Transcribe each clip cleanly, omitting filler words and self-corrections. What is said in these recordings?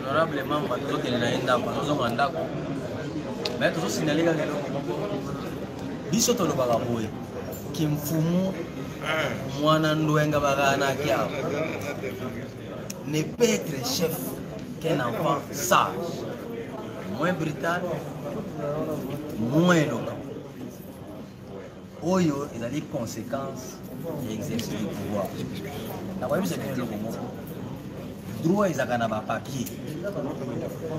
Honorablement, mais toujours signaler biso tolo bagaboye kimfumu mwana ndoenga bagana kia ne peut être chef qu'un enfant sage, moins brutal, moins éloquent. Oyo, il a des conséquences de l'exercice du pouvoir. La voyez, c'est bien le moment. Droit, ils ont un papier.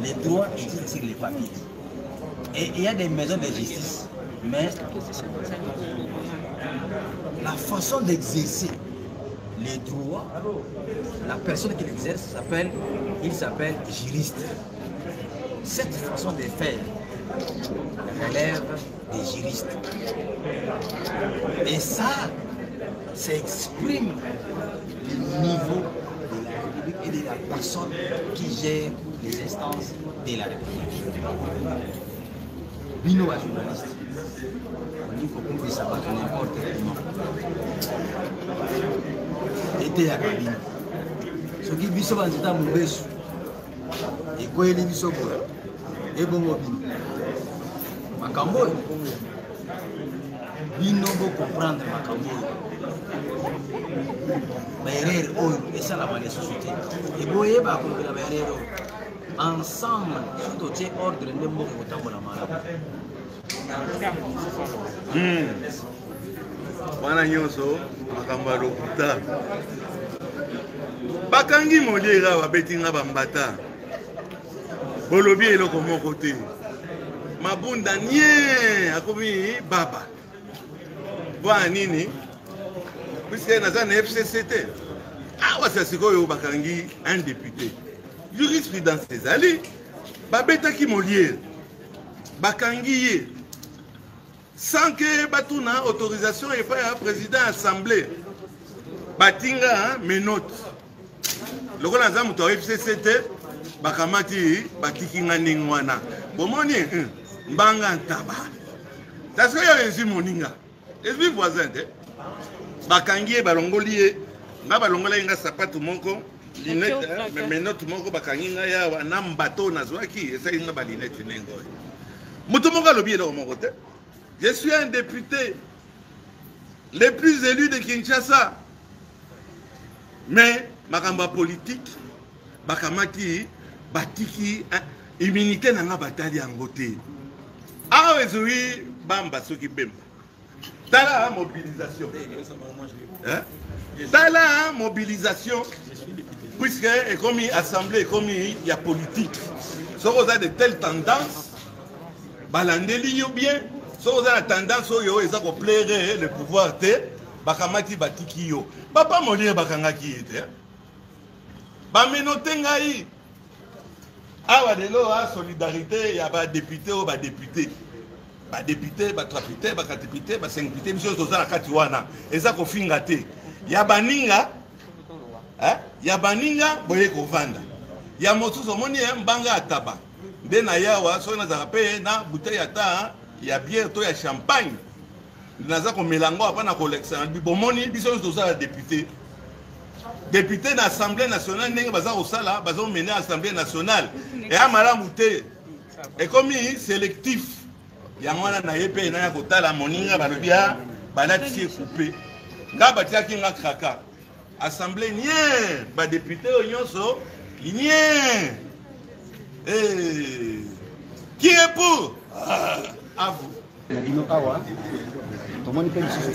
Les droits existent sur les papiers. Et il y a des maisons de justice, mais la façon d'exercer les droits, la personne qui l'exerce il s'appelle juriste. Cette façon de faire relève des juristes. Et ça exprime le niveau de la République et de la personne qui gère les instances de la République. Bino à journaliste, on dit qu'on peut savoir n'importe comment. Était à cabine. Ce qui vit sur un mauvais et quoi il est mis sur et bon mobile. Macambo, Bino veut comprendre Macambo. Mais et ça la valeur société. Et vous voyez, ensemble, surtout c'est ordre de mots autant pour la malade. Wana nyonso makambo lokuta bakangi modera babetinga bambata bolobi eloko moko te mabunda nie akomi baba bwa nini puisque naza na FCCT awa sasikoyo bakangi un député jurisprudence ezali babetaki Molière bakangi ye sans que batuna autorisation et pas président assemblée batinga menote loko na zamu to FCCT bakamati batikinga ningwana bomoni mbanga ntaba taso yo ezi moninga ezi voisin te bakangi balongoli nga balongola nga sapatu moko linette menote moko bakangi nga ya na mbato nazwaki esa nga ba linette nengo mutu moko lobi eloko moko te. Je suis un député le plus élu de Kinshasa. Mais makamba politique, bakamati batiki immunité nanga batali angote. Ah oui, bamba soki bemba. Tala mobilisation. Tala mobilisation. Puisque comme assemblée, comme il y a politique. Si vous avez de telles tendances, balandeli yo bien. Si vous avez la tendance à plaire le pouvoir, bakamati batiki yo. Papa Molière bakangaki ete. Bamenote ngai. Awa de lo a solidarité ya ba député ou ba député. Ba député, ba trois députés, ba quatre députés, ba cinq députés, biso toza na kati wana. Eza ko finga te. Ya baninga ya baninga boye ko vanda. Ya motuso moni mbanga ataba. Nde na yawa so na zarape na bouteille ata ya bière to ya champagne. Naza ko melango apana collection. Bomoni biso toza député. Député de l'Assemblée nationale, n'est pas au sala, bazo mené à l'Assemblée nationale. Et à Malamouté, et comme il est sélectif, il y a un na épée, na kota la moninga balobia, balati coupé. Ngabatia kinga kraka. Assemblée nien, ba député onyonso, nien. Qui est pour? À vous.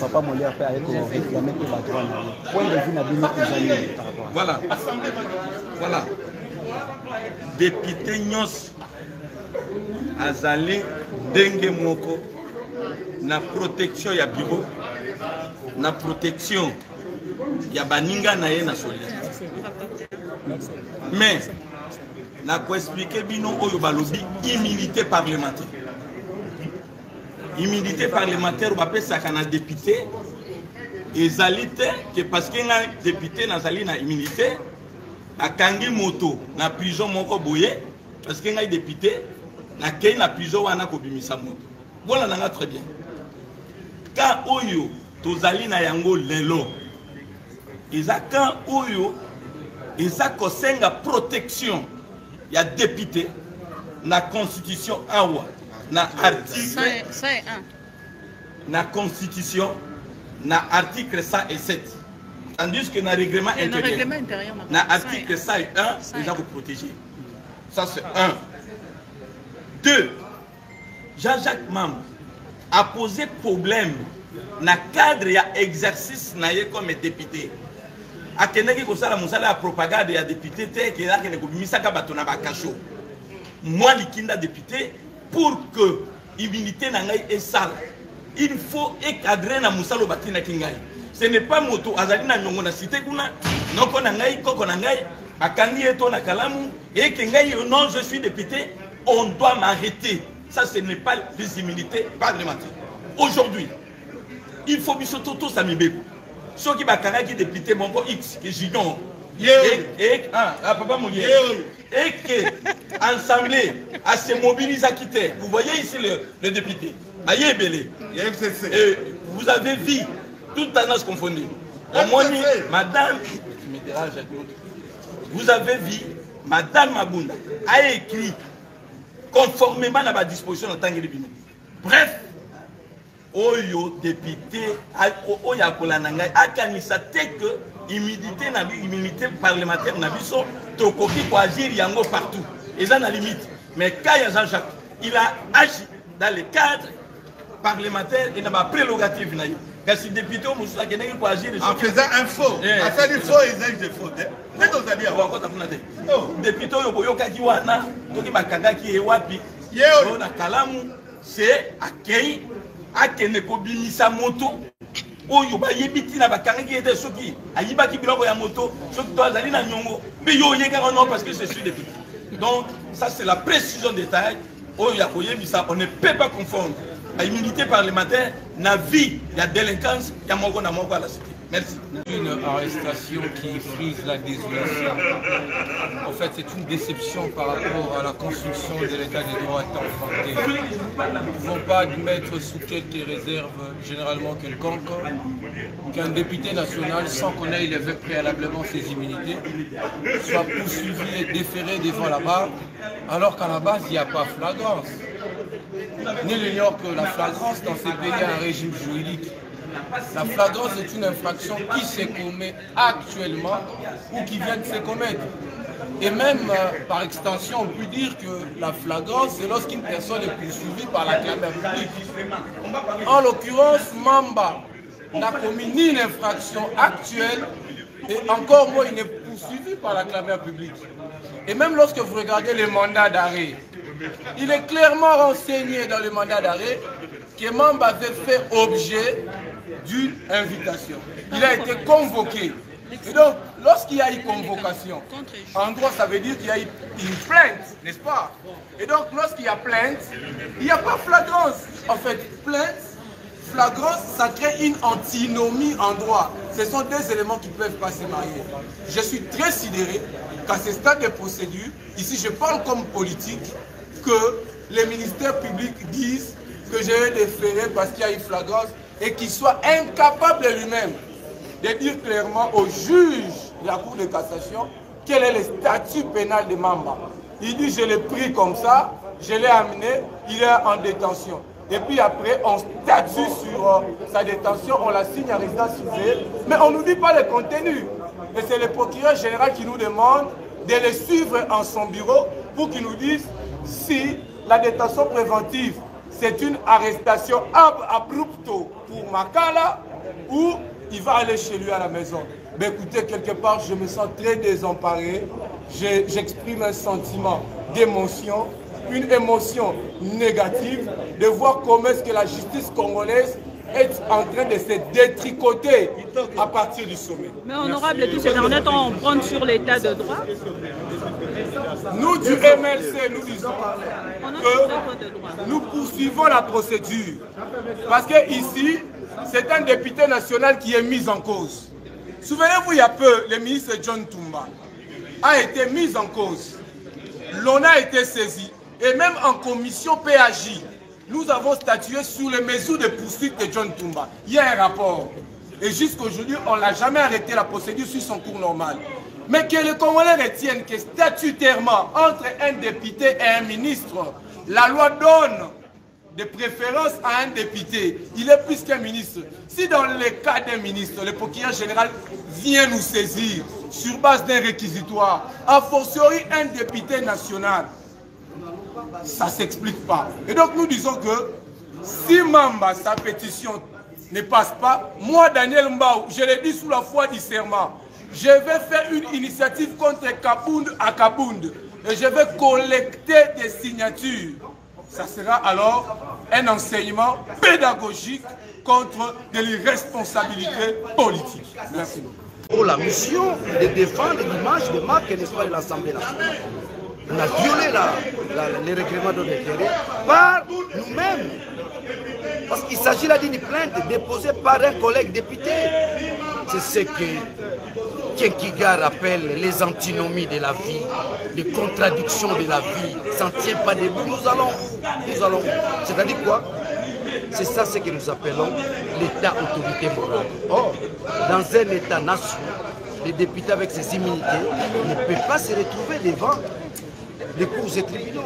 Papa Molière fait avec réclamer que la droite. Point de vue n'a voilà. Voilà. Député Nyos Azali Dengue Moko na protection ya bureau na protection ya baninga na ye na solia. Mais na ko expliquer bino oyo balobi immunité parlementaire. Immunité parlementaire ou appelle ça un député ezalité que parce qu'il y a un député nazali na immunité a kangi moto na prison moko boye parce qu'il y a un député na kei na prison wana ko bimisa moto voilà nanga très bien ka oyo tozali na yango lelo eza ka oyo eza kosenga protection ya député na constitution awa na article 101 na constitution na article 107 tandis que na règlement intérieur na article 101 déjà vous protéger. Ça c'est 1. 2. Jean-Jacques Mam a posé problème na cadre ya exercice na ye comme député. Akendaki kosala musala ya propagande ya député te ke akende kobimisaka bato na bakacho. Moi likinda député pour que immunité na ngai esala. Il faut encadrer na musalo batina kingai. Ce n'est pas moto azali na nyongo na cité kuna noko na ngai koko na ngai akandi eto na kalamu et que ngai non je suis député, on doit m'arrêter. Ça ce n'est pas des immunités parlementaires. Aujourd'hui, il faut bisoto to samibeko. Ceux qui bakanga qui député mongo X que jignon papa Moulier et que assemblée à se mobiliser à quitter. Vous voyez ici le député Aïe Belé. Vous avez vu toute tendance confondue. Au moins, madame, vous avez vu, madame Mabunda a écrit conformément à la disposition de Tanguy. Bref, Oyo député, Oya Kolananga, a kanisa que immunité parlementaire n'a vu son tokoki pour agir yango partout. Et ça n'a limite. Mais Kaya Jean-Jacques, il a agi dans le cadre parlementaire et n'a pas prérogative. Parce que le député pour agir en faisant un faux. En faisant des faux, ils ont des fautes. Député Yoboyoki Wana, Toki Bakagaki et Wapi, na Kalamu, c'est accueilli, akene kobimisa moto. Oyo ba yebiti na bakangaki était soki, ayibaki biloko ya moto, soki to azali na nyongo, mais yo yeka non parce que je suis député. Donc ça c'est la précision des détails. Oyo ya koyebisa, on ne peut pas confondre la immunité parlementaire na vie, il y a délinquance, il y a moko na moko à la cité. Merci. Une arrestation qui frise la désolation. En fait, c'est une déception par rapport à la construction de l'état des droits enfantins. Nous ne pouvons pas admettre sous quelques réserves généralement quelconques qu'un député national, sans qu'on ait levé préalablement ses immunités, soit poursuivi et déféré devant la barre, alors qu'à la base, il n'y a pas flagrance. Nul n'ignore que la flagrance dans ces pays a un régime juridique. La flagrance est une infraction qui se commet actuellement ou qui vient de se commettre. Et même par extension, on peut dire que la flagrance, c'est lorsqu'une personne est poursuivie par la clameur publique. En l'occurrence, Mamba n'a commis ni une infraction actuelle et encore moins il n'est poursuivi par la clameur publique. Et même lorsque vous regardez les mandats d'arrêt, il est clairement renseigné dans le mandat d'arrêt que Mamba avait fait objet d'une invitation. Il a été convoqué. Et donc, lorsqu'il y a eu convocation, en droit, ça veut dire qu'il y a eu une plainte, n'est-ce pas? Et donc, lorsqu'il y a plainte, il n'y a pas flagrance. En fait, plainte, flagrance, ça crée une antinomie en droit. Ce sont deux éléments qui ne peuvent pas se marier. Je suis très sidéré qu'à ce stade de procédure, ici je parle comme politique, que les ministères publics disent que j'ai déféré parce qu'il y a une flagrance et qu'il soit incapable lui-même de dire clairement au juge de la Cour de cassation quel est le statut pénal de Mamba. Il dit je l'ai pris comme ça, je l'ai amené, il est en détention. Et puis après, on statue sur sa détention, on la signe à résidence surveillée, mais on ne nous dit pas le contenu. Et c'est le procureur général qui nous demande de le suivre en son bureau pour qu'il nous dise si la détention préventive, c'est une arrestation abrupto pour Makala ou il va aller chez lui à la maison. Mais écoutez, quelque part, je me sens très désemparé. J'exprime un sentiment d'émotion, une émotion négative de voir comment est-ce que la justice congolaise est en train de se détricoter à partir du sommet. Mais honorable, tous ces derniers temps, on prend sur l'état de droit. Nous du MLC, nous disons que nous poursuivons la procédure. Parce que ici, c'est un député national qui est mis en cause. Souvenez-vous, il y a peu, le ministre John Toumba a été mis en cause. L'on a été saisi. Et même en commission PAJ, nous avons statué sur les mesures de poursuite de John Toumba. Il y a un rapport. Et jusqu'aujourd'hui, on n'a jamais arrêté la procédure sur son cours normal. Mais que les Congolais retiennent que statutairement, entre un député et un ministre, la loi donne de préférence à un député. Il est plus qu'un ministre. Si dans le cas d'un ministre, le procureur général vient nous saisir sur base d'un réquisitoire, a fortiori un député national, ça ne s'explique pas. Et donc nous disons que si Mamba, sa pétition ne passe pas, moi, Daniel Mbaou, je l'ai dit sous la foi du serment, je vais faire une initiative contre Kabound à Kabound et je vais collecter des signatures. Ça sera alors un enseignement pédagogique contre de l'irresponsabilité politique. Merci beaucoup. Pour la mission de défendre l'image de marque, n'est-ce pas, de l'Assemblée nationale. On a violé les règlements de l'intérêt par nous-mêmes. Parce qu'il s'agit là d'une plainte déposée par un collègue député. C'est ce que Kenkigar appelle les antinomies de la vie, les contradictions de la vie. Ça ne tient pas debout. Nous allons. C'est-à-dire quoi? C'est ça ce que nous appelons l'État autorité morale. Or, dans un État-nation, les députés avec ses immunités ne peuvent pas se retrouver devant les cours et tribunaux,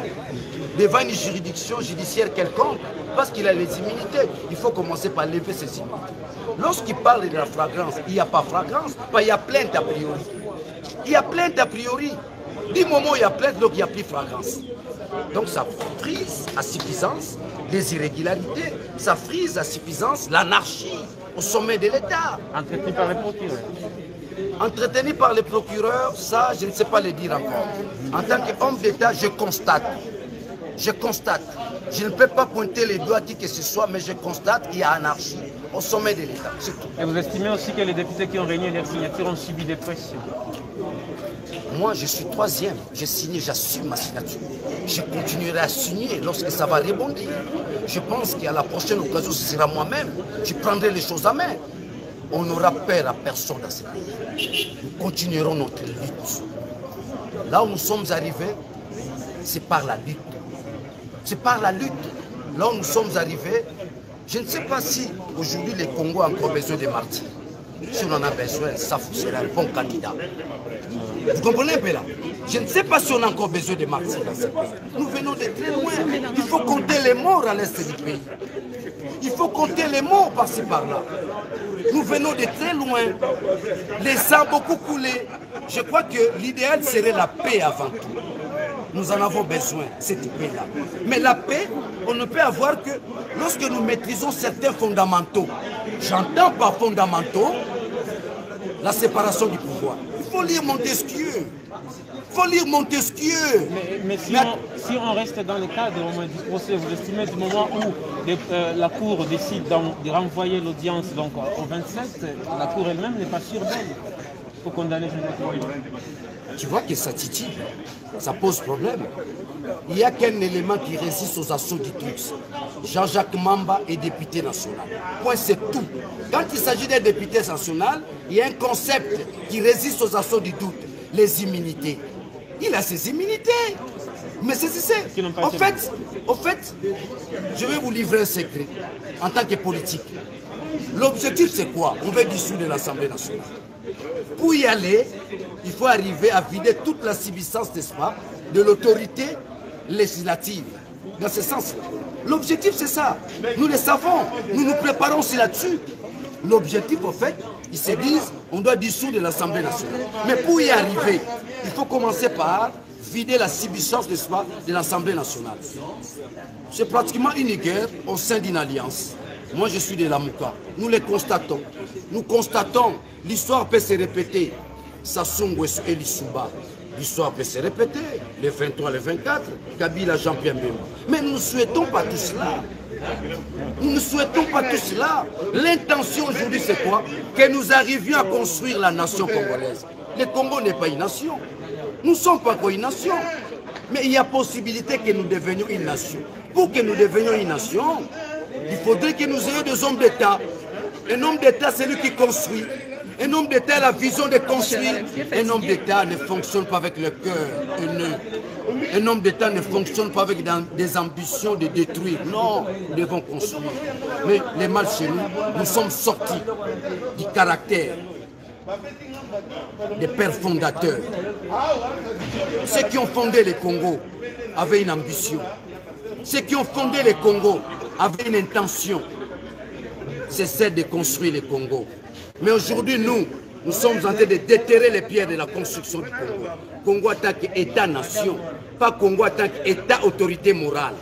devant une juridiction judiciaire quelconque, parce qu'il a les immunités. Il faut commencer par lever ses immunités. Lorsqu'il parle de la flagrance, il n'y a pas flagrance, il y a plainte a priori. Il y a plainte a priori. Du moment où il y a plainte, donc il n'y a plus flagrance. Donc ça frise à suffisance les irrégularités, ça frise à suffisance l'anarchie au sommet de l'État. Entretenu par les procureurs. Entretenu par les procureurs, ça je ne sais pas le dire encore. En tant qu'homme d'État, je constate. Je ne peux pas pointer les doigts à qui que ce soit, mais je constate qu'il y a anarchie au sommet de l'État. Et vous estimez aussi que les députés qui ont régné leurs signatures ont subi des pressions? Moi, je suis troisième. J'ai signé, j'assume ma signature. Je continuerai à signer lorsque ça va rebondir. Je pense qu'à la prochaine occasion, ce sera moi-même. Je prendrai les choses à main. On n'aura peur à personne dans ce pays. Nous continuerons notre lutte. Là où nous sommes arrivés, c'est par la lutte. C'est par la lutte. Là où nous sommes arrivés, je ne sais pas si aujourd'hui les Congos ont encore besoin de martyrs. Si on en a besoin, ça sera un bon candidat. Vous comprenez un peu là? Je ne sais pas si on a encore besoin de martyrs dans ce pays. Nous venons de très loin. Il faut compter les morts à l'est du pays. Il faut compter les morts par-ci par-là. Nous venons de très loin. Les sangs ont beaucoup coulé. Je crois que l'idéal serait la paix avant tout. Nous en avons besoin, cette paix-là. Mais la paix, on ne peut avoir que lorsque nous maîtrisons certains fondamentaux. J'entends par fondamentaux la séparation du pouvoir. Il faut lire Montesquieu. Il faut lire Montesquieu. Mais si on reste dans le cadre du procès, vous estimez du moment où la Cour décide de renvoyer l'audience au 27, la Cour elle-même n'est pas sûre d'elle pour condamner Jean-Jacques Mamba? Tu vois que ça titille, ça pose problème. Il n'y a qu'un élément qui résiste aux assauts du truc. Jean-Jacques Mamba est député national. Point, c'est tout. Quand il s'agit d'un député national, il y a un concept qui résiste aux assauts du doute, les immunités. Il a ses immunités. Mais c'est en fait, je vais vous livrer un secret en tant que politique. L'objectif, c'est quoi? On veut dissoudre l'Assemblée nationale. Pour y aller, il faut arriver à vider toute la substance, n'est-ce pas, de l'autorité législative. Dans ce sens, l'objectif, c'est ça. Nous le savons, nous nous préparons aussi là-dessus. L'objectif, en fait, ils se disent, on doit dissoudre l'Assemblée nationale. Mais pour y arriver, il faut commencer par vider la substance, n'est-ce pas, de l'Assemblée nationale. C'est pratiquement une guerre au sein d'une alliance. Moi, je suis de la Mouka. Nous les constatons. Nous constatons. L'histoire peut se répéter. Sassou Nguesso et Lissouba. L'histoire peut se répéter. Les 23, les 24. Kabila, Jean-Pierre Bemba. Mais nous ne souhaitons pas tout cela. Nous ne souhaitons pas tout cela. L'intention aujourd'hui, c'est quoi? Que nous arrivions à construire la nation congolaise. Le Congo n'est pas une nation. Nous ne sommes pas encore une nation. Mais il y a possibilité que nous devenions une nation. Pour que nous devenions une nation, il faudrait que nous ayons des hommes d'État. Un homme d'État, c'est lui qui construit. Un homme d'État a la vision de construire. Un homme d'État ne fonctionne pas avec le cœur haineux. Un homme d'État ne fonctionne pas avec des ambitions de détruire. Non, nous devons construire. Mais les mal chez nous, nous sommes sortis du caractère des pères fondateurs. Ceux qui ont fondé le Congo avaient une ambition. Ceux qui ont fondé le Congo avaient une intention. C'est celle de construire le Congo. Mais aujourd'hui, nous sommes en train de déterrer les pierres de la construction du Congo. Congo en tant qu'État-nation, pas Congo en tant qu'État-autorité morale.